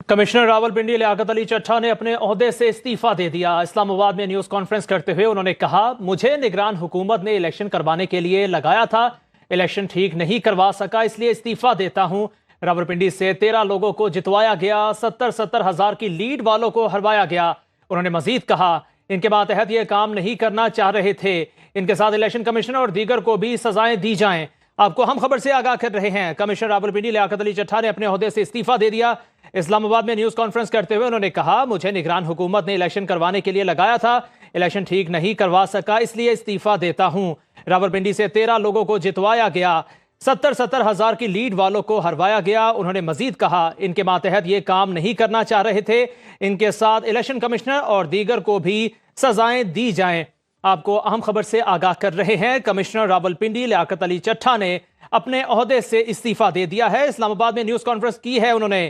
Commissioner Rawalpindi Liaquat Ali Chatha ने अपने ओहदे से इस्तीफा दे दिया। इस्लामाबाद में न्यूज कॉन्फ्रेंस करते हुए उन्होंने कहा, मुझे निगरान हुकूमत ने इलेक्शन करवाने के लिए लगाया था, इलेक्शन ठीक नहीं करवा सका, इसलिए इस्तीफा देता हूं। रावलपिंडी से 13 लोगों को जितवाया गया, 70 हजार की लीड वालों को हरवाया गया। उन्होंने मजीद कहा, इनके मातहत ये काम नहीं करना चाह रहे थे, इनके साथ इलेक्शन कमिश्नर और दीगर को भी सजाएं दी जाएं। आपको हम खबर से आगाह कर रहे हैं, कमिश्नर रावलपिंडी लियाकत अली चट्ठा ने अपने ओहदे से इस्तीफा दे दिया। इस्लामाबाद में न्यूज कॉन्फ्रेंस करते हुए उन्होंने कहा, मुझे निगरान हुकूमत ने इलेक्शन करवाने के लिए लगाया था, इलेक्शन ठीक नहीं करवा सका, इसलिए इस्तीफा देता हूं। रावलपिंडी से 13 लोगों को जितवाया गया, 70 हजार की लीड वालों को हरवाया गया। उन्होंने मजीद कहा, इनके मातहत ये काम नहीं करना चाह रहे थे, इनके साथ इलेक्शन कमिश्नर और दीगर को भी सजाएं दी जाएं। आपको अहम खबर से आगाह कर रहे हैं, कमिश्नर रावलपिंडी लियाकत अली चट्ठा ने अपने ओहदे से इस्तीफा दे दिया है। इस्लामाबाद में न्यूज कॉन्फ्रेंस की है। उन्होंने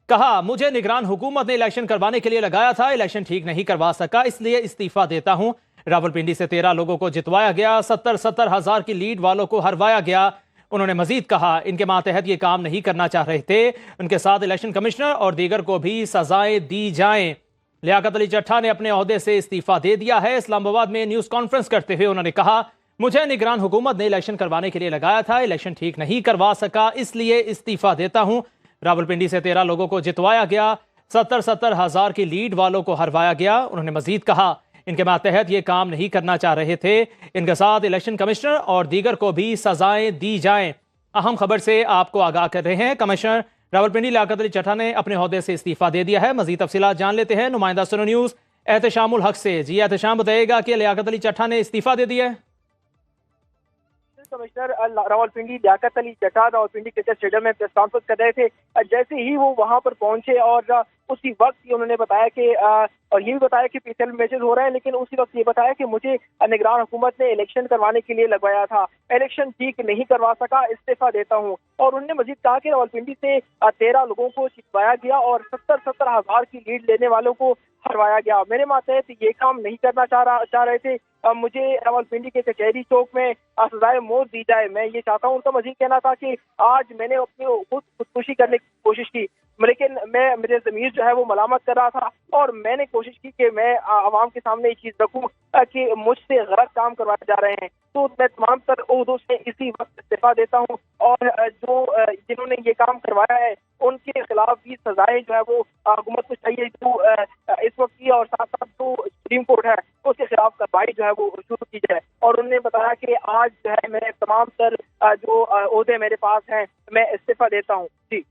कहा, मुझे निगरान हुकूमत ने इलेक्शन करवाने के लिए लगाया था, इलेक्शन ठीक नहीं करवा सका, इसलिए इस्तीफा देता हूं। रावलपिंडी से 13 लोगों को जितवाया गया, 70 हजार की लीड वालों को हरवाया गया। उन्होंने मजीद कहा, इनके मातहत ये काम नहीं करना चाह रहे थे, उनके साथ इलेक्शन कमिश्नर और दीगर को भी सजाएं दी जाएं। लियाकत अली चट्ठा ने अपने ओहदे से इस्तीफा दे दिया है। इस्लामाबाद में न्यूज कॉन्फ्रेंस करते हुए उन्होंने कहा, मुझे निगरान हुकूमत ने इलेक्शन करवाने के लिए लगाया था, इलेक्शन ठीक नहीं करवा सका, इसलिए इस्तीफा देता हूं। रावलपिंडी से 13 लोगों को जितवाया गया, 70 हजार की लीड वालों को हरवाया गया। उन्होंने मजीद कहा, इनके मातहत ये काम नहीं करना चाह रहे थे, इनके साथ इलेक्शन कमिश्नर और दीगर को भी सजाएं दी जाएं। अहम खबर से आपको आगाह कर रहे हैं, कमिश्नर रावलपिंडी लियाकत अली चट्ठा ने अपने ओहदे से इस्तीफा दे दिया है। मजीद तफसीलात जान लेते हैं नुमाइंदा सुनो न्यूज एहतशामुल हक से। जी एहतशाम, बताइएगा कि लियाकत अली चट्ठा ने इस्तीफा दे दिया है। Commissioner Rawalpindi Liaquat Ali Chattha Rawalpindi cricket stadium में प्रेस कॉन्फ्रेंस कर रहे थे। जैसे ही वो वहां पर पहुंचे और उसी वक्त ही उन्होंने बताया कि और ये भी बताया कि पीसीएल मैचेस हो रहे हैं, लेकिन उसी वक्त ये बताया कि मुझे निगरान हुकूमत ने इलेक्शन करवाने के लिए लगवाया था, इलेक्शन ठीक नहीं करवा सका, इस्तीफा देता हूं। और उन्होंने मजीद कहा कि रावलपिंडी से 13 लोगों को जितवाया गया और 70 हजार की लीड लेने वालों को हरवाया गया। मेरे मातहत ये काम नहीं करना चाह रहे थे, मुझे रावलपिंडी के कचहरी चौक में सजाए मौत दी जाए, मैं ये चाहता हूँ। उनका मजीद कहना था कि आज मैंने अपनी खुदकुशी करने की कोशिश की, लेकिन मेरे ज़मीर जो है वो मलामत कर रहा था और मैंने कोशिश की कि मैं आवाम के सामने ये चीज़ रखूं कि मुझसे गलत काम करवाए जा रहे हैं। तो मैं तमाम तर ओहदों से इसी वक्त इस्तीफा देता हूं और जो जिन्होंने ये काम करवाया है उनके खिलाफ भी सजाएं जो है वो हुकूमत को चाहिए जो इस वक्त की, और साथ साथ जो सुप्रीम कोर्ट है उसके खिलाफ कार्रवाई जो है वो शुरू की जाए। और उन्होंने बताया कि आज जो है मैं तमाम तर जो ओहदे मेरे पास हैं मैं इस्तीफा देता हूँ। जी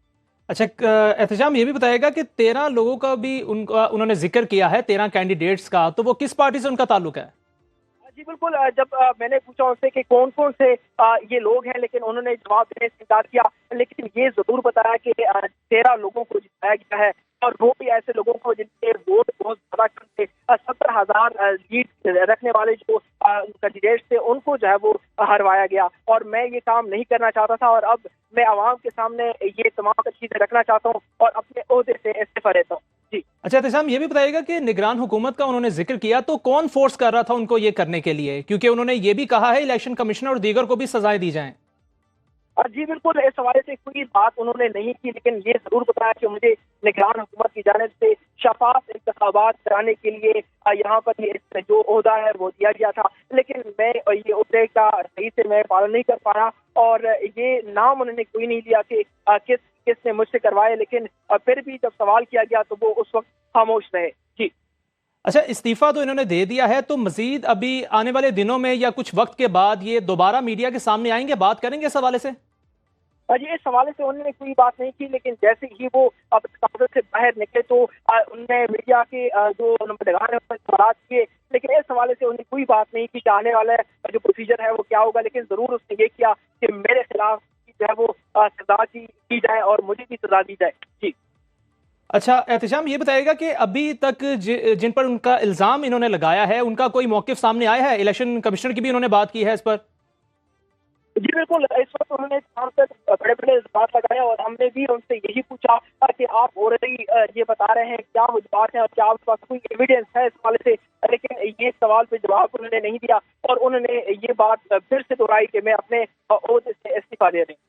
अच्छा, एहतशाम, ये भी बताएगा कि 13 लोगों का भी उन्होंने जिक्र किया है, 13 कैंडिडेट्स का, तो वो किस पार्टी से उनका ताल्लुक है? जी बिल्कुल, जब मैंने पूछा उनसे कि कौन कौन से ये लोग हैं, लेकिन उन्होंने जवाब देने से इनकार किया, लेकिन ये जरूर बताया कि 13 लोगों को जिताया गया है और वो भी ऐसे लोगों को जिनके वोट बहुत ज्यादा कम थे। 70 हजार लीड रखने वाले जो कैंडिडेट थे उनको जो है वो हरवाया गया। और मैं ये काम नहीं करना चाहता था और अब मैं आवाम के सामने ये तमाम चीजें रखना चाहता हूँ और अपने ओहदे से इस्तीफा देता हूँ। जी अच्छा एहतशाम, ये भी बताइएगा कि निगरान हुकूमत का उन्होंने जिक्र किया, तो कौन फोर्स कर रहा था उनको ये करने के लिए? क्योंकि उन्होंने ये भी कहा है इलेक्शन कमिश्नर और दीगर को भी सजाएं दी जाएं। जी बिल्कुल, इस हवाले से कोई बात उन्होंने नहीं की, लेकिन ये जरूर बताया कि मुझे निगरान हुकूमत की जानिब से शफाफ इंतखाबात कराने के लिए यहाँ पर ये जो ओहदा है वो दिया गया था, लेकिन मैं ये ओहदे का सही से मैं पालन नहीं कर पाया और ये नाम उन्होंने कोई नहीं लिया कि किसने मुझसे करवाए, लेकिन फिर भी जब सवाल किया गया तो वो उस वक्त खामोश रहे। जी अच्छा, इस्तीफा तो इन्होंने दे दिया है, तो मजीद अभी आने वाले दिनों में या कुछ वक्त के बाद ये दोबारा मीडिया के सामने आएंगे, बात करेंगे इस हवाले से? जी इस हवाले से उन्होंने कोई बात नहीं की, लेकिन जैसे ही वो अब कागज से बाहर निकले तो उनने मीडिया के जो नुमाइंदगान है उनसे सवाल किए, लेकिन इस हवाले से उन्होंने कोई बात नहीं की कि आने वाला जो प्रोसीजर है वो क्या होगा, लेकिन जरूर उसने ये किया कि मेरे खिलाफ जो है वो सजा की जाए और मुझे भी सजा दी जाए। जी अच्छा एहतशाम, ये बताइएगा कि अभी तक जिन पर उनका इल्जाम इन्होंने लगाया है उनका कोई मौकिफ सामने आया है? इलेक्शन कमिश्नर की भी उन्होंने बात की है इस पर? जी बिल्कुल, इस वक्त उन्होंने बड़े बड़े इल्जाम लगाए और हमने भी उनसे यही पूछा कि आप ऑलरेडी ये बता रहे हैं क्या बात है और क्या आपके पास कोई एविडेंस है इस हवाले से, लेकिन ये सवाल पे जवाब उन्होंने नहीं दिया और उन्होंने ये बात फिर से दोहराई कि मैं अपने ओहदे से इस्तीफा दे रही हूँ।